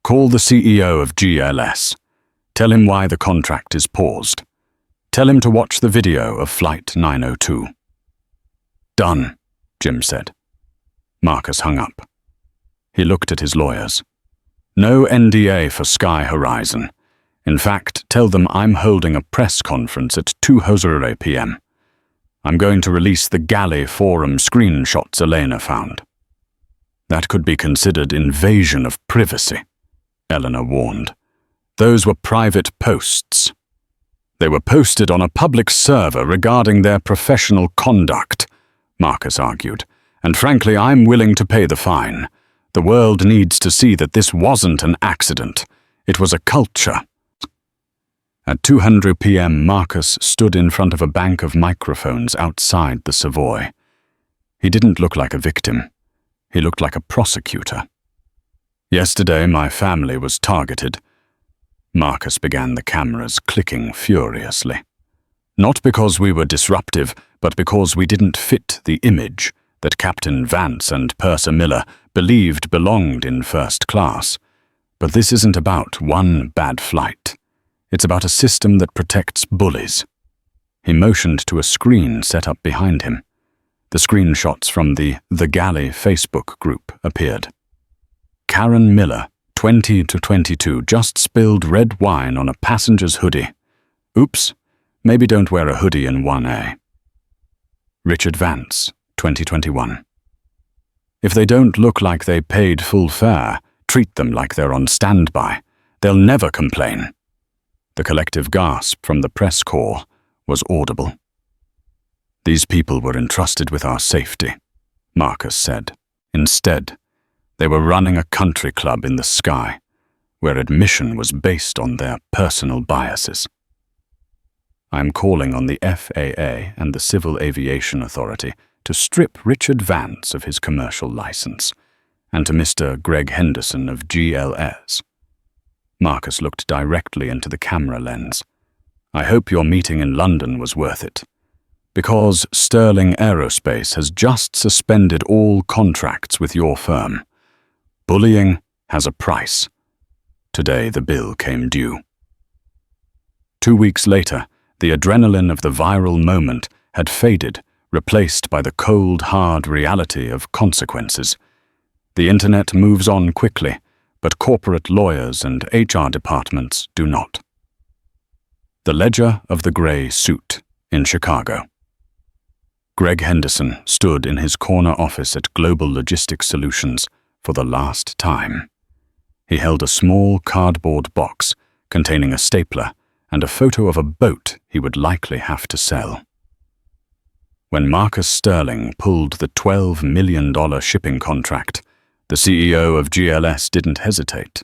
Call the CEO of GLS. Tell him why the contract is paused. Tell him to watch the video of Flight 902. Done, Jim said. Marcus hung up. He looked at his lawyers. No NDA for Sky Horizon. In fact, tell them I'm holding a press conference at 2:00 p.m. I'm going to release the galley forum screenshots Elena found. That could be considered invasion of privacy, Eleanor warned. Those were private posts. They were posted on a public server regarding their professional conduct, Marcus argued, and frankly, I'm willing to pay the fine. The world needs to see that this wasn't an accident. It was a culture. At 2:00 p.m., Marcus stood in front of a bank of microphones outside the Savoy. He didn't look like a victim. He looked like a prosecutor. Yesterday, my family was targeted. Marcus began, the cameras clicking furiously. Not because we were disruptive, but because we didn't fit the image that Captain Vance and Purser Miller believed belonged in first class. But this isn't about one bad flight. It's about a system that protects bullies. He motioned to a screen set up behind him. The screenshots from the Galley Facebook group appeared. Karen Miller, 20 to 22, just spilled red wine on a passenger's hoodie. Oops, maybe don't wear a hoodie in 1A. Richard Vance, 2021. If they don't look like they paid full fare, treat them like they're on standby. They'll never complain. The collective gasp from the press corps was audible. These people were entrusted with our safety, Marcus said. Instead, they were running a country club in the sky, where admission was based on their personal biases. I'm calling on the FAA and the Civil Aviation Authority to strip Richard Vance of his commercial license, and to Mr. Greg Henderson of GLS. Marcus looked directly into the camera lens. I hope your meeting in London was worth it. Because Sterling Aerospace has just suspended all contracts with your firm. Bullying has a price. Today the bill came due. 2 weeks later, the adrenaline of the viral moment had faded, replaced by the cold, hard reality of consequences. The internet moves on quickly, but corporate lawyers and HR departments do not. The Ledger of the Grey Suit in Chicago. Greg Henderson stood in his corner office at Global Logistics Solutions for the last time. He held a small cardboard box containing a stapler and a photo of a boat he would likely have to sell. When Marcus Sterling pulled the $12 million shipping contract, the CEO of GLS didn't hesitate.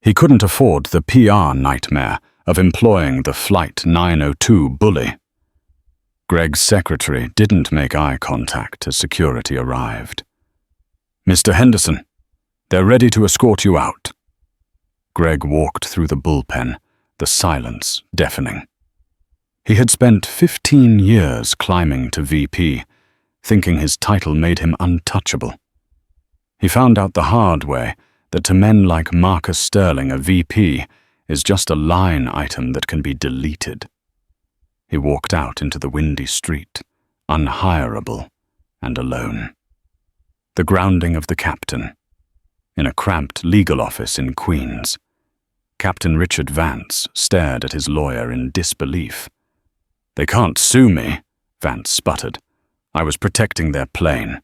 He couldn't afford the PR nightmare of employing the Flight 902 bully. Greg's secretary didn't make eye contact as security arrived. Mr. Henderson, they're ready to escort you out. Greg walked through the bullpen, the silence deafening. He had spent 15 years climbing to VP, thinking his title made him untouchable. He found out the hard way that to men like Marcus Sterling, a VP is just a line item that can be deleted. He walked out into the windy street, unhireable and alone. The grounding of the captain, in a cramped legal office in Queens. Captain Richard Vance stared at his lawyer in disbelief. They can't sue me, Vance sputtered. I was protecting their plane.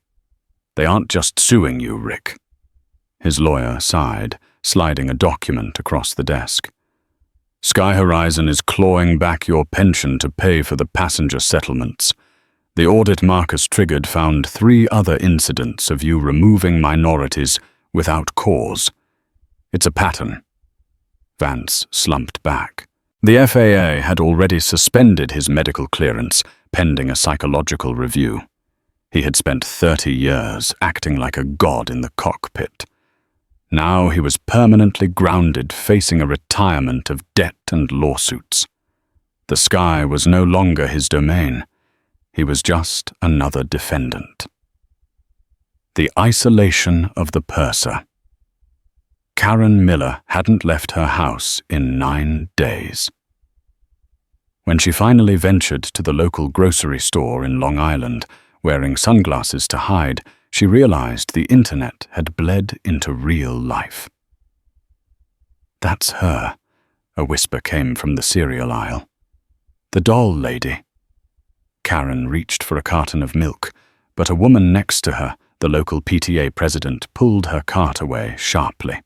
They aren't just suing you, Rick. His lawyer sighed, sliding a document across the desk. Sky Horizon is clawing back your pension to pay for the passenger settlements. The audit Marcus triggered found 3 other incidents of you removing minorities without cause. It's a pattern. Vance slumped back. The FAA had already suspended his medical clearance, pending a psychological review. He had spent 30 years acting like a god in the cockpit. Now he was permanently grounded, facing a retirement of debt and lawsuits. The sky was no longer his domain. He was just another defendant. The isolation of the purser. Karen Miller hadn't left her house in 9 days. When she finally ventured to the local grocery store in Long Island, wearing sunglasses to hide, she realized the internet had bled into real life. "That's her," a whisper came from the cereal aisle. "The doll lady." Karen reached for a carton of milk, but a woman next to her, the local PTA president, pulled her cart away sharply.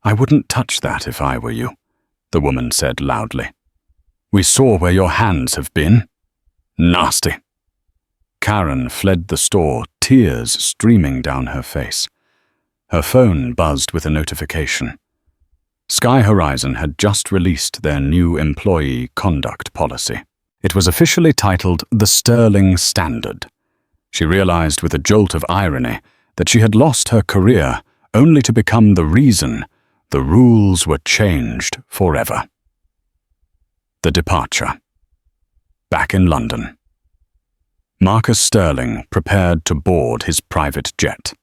"I wouldn't touch that if I were you," the woman said loudly. "We saw where your hands have been. Nasty." Karen fled the store, tears streaming down her face. Her phone buzzed with a notification. Sky Horizon had just released their new employee conduct policy. It was officially titled the Sterling Standard. She realized with a jolt of irony that she had lost her career only to become the reason the rules were changed forever. The departure. Back in London. Marcus Sterling prepared to board his private jet.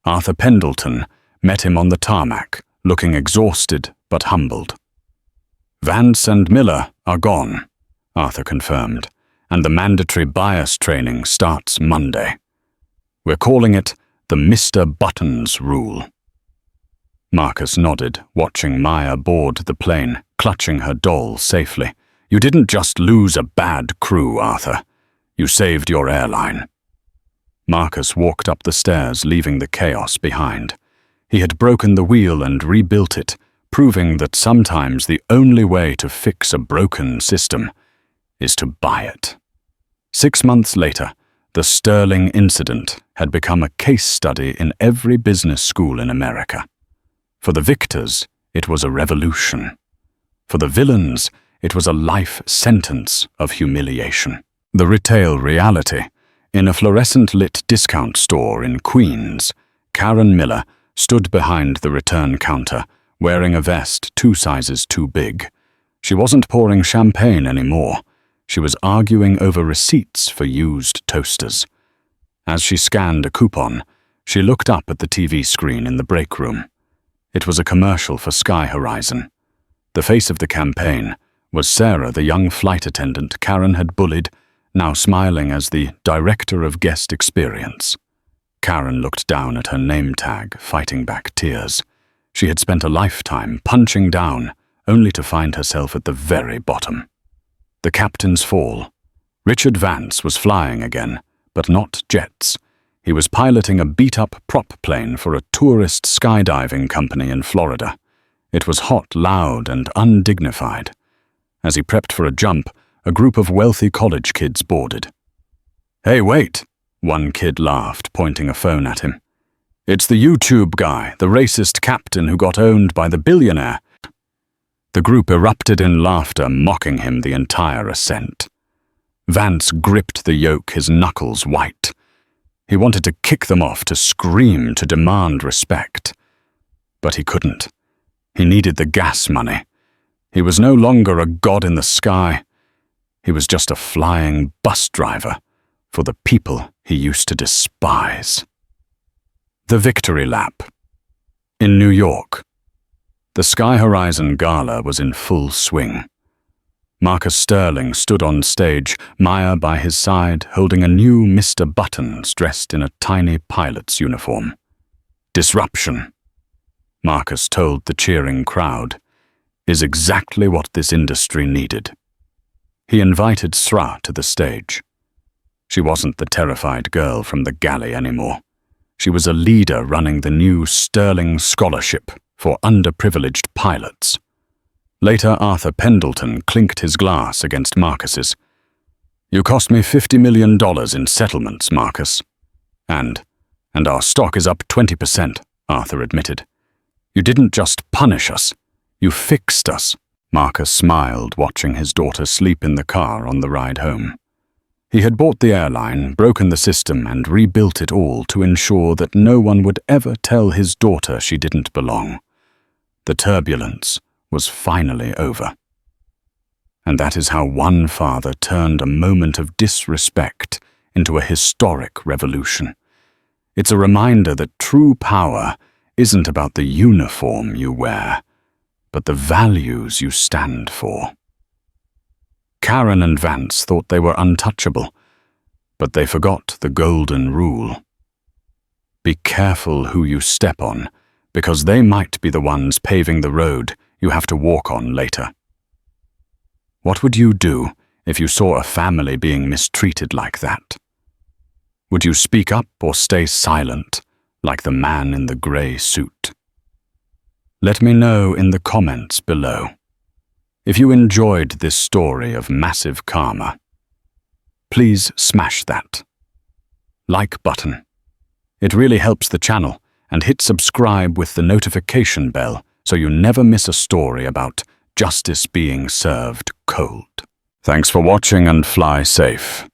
Arthur Pendleton met him on the tarmac, looking exhausted but humbled. "Vance and Miller are gone," Arthur confirmed, "and the mandatory bias training starts Monday. We're calling it the Mr. Buttons rule." Marcus nodded, watching Maya board the plane, clutching her doll safely. "You didn't just lose a bad crew, Arthur. You saved your airline." Marcus walked up the stairs, leaving the chaos behind. He had broken the wheel and rebuilt it, proving that sometimes the only way to fix a broken system is to buy it. 6 months later, the Sterling incident had become a case study in every business school in America. For the victors, it was a revolution. For the villains, it was a life sentence of humiliation. The retail reality. In a fluorescent-lit discount store in Queens, Karen Miller stood behind the return counter, wearing a vest 2 sizes too big. She wasn't pouring champagne anymore. She was arguing over receipts for used toasters. As she scanned a coupon, she looked up at the TV screen in the break room. It was a commercial for Sky Horizon. The face of the campaign was Sarah, the young flight attendant Karen had bullied, now smiling as the director of guest experience. Karen looked down at her name tag, fighting back tears. She had spent a lifetime punching down, only to find herself at the very bottom. The captain's fall. Richard Vance was flying again, but not jets. He was piloting a beat-up prop plane for a tourist skydiving company in Florida. It was hot, loud, and undignified. As he prepped for a jump, a group of wealthy college kids boarded. "Hey, wait!" one kid laughed, pointing a phone at him. "It's the YouTube guy, the racist captain who got owned by the Billionaire." The group erupted in laughter, mocking him the entire ascent. Vance gripped the yoke, his knuckles white. He wanted to kick them off, to scream, to demand respect. But he couldn't. He needed the gas money. He was no longer a god in the sky. He was just a flying bus driver for the people he used to despise. The Victory Lap. In New York. The Sky Horizon Gala was in full swing. Marcus Sterling stood on stage, Maya by his side, holding a new Mr. Buttons dressed in a tiny pilot's uniform. Disruption, Marcus told the cheering crowd, is exactly what this industry needed. He invited Sra to the stage. She wasn't the terrified girl from the galley anymore. She was a leader running the new Sterling Scholarship for underprivileged pilots. Later, Arthur Pendleton clinked his glass against Marcus's. "You cost me $50 million in settlements, Marcus. And our stock is up 20%, Arthur admitted. You didn't just punish us, you fixed us. Marcus smiled, watching his daughter sleep in the car on the ride home. He had bought the airline, broken the system, and rebuilt it all to ensure that no one would ever tell his daughter she didn't belong. The turbulence was finally over. And that is how one father turned a moment of disrespect into a historic revolution. It's a reminder that true power isn't about the uniform you wear, but the values you stand for. Karen and Vance thought they were untouchable, but they forgot the golden rule. Be careful who you step on, because they might be the ones paving the road you have to walk on later. What would you do if you saw a family being mistreated like that? Would you speak up or stay silent, like the man in the grey suit? Let me know in the comments below. If you enjoyed this story of massive karma, please smash that like button. It really helps the channel, and hit subscribe with the notification bell so you never miss a story about justice being served cold. Thanks for watching and fly safe.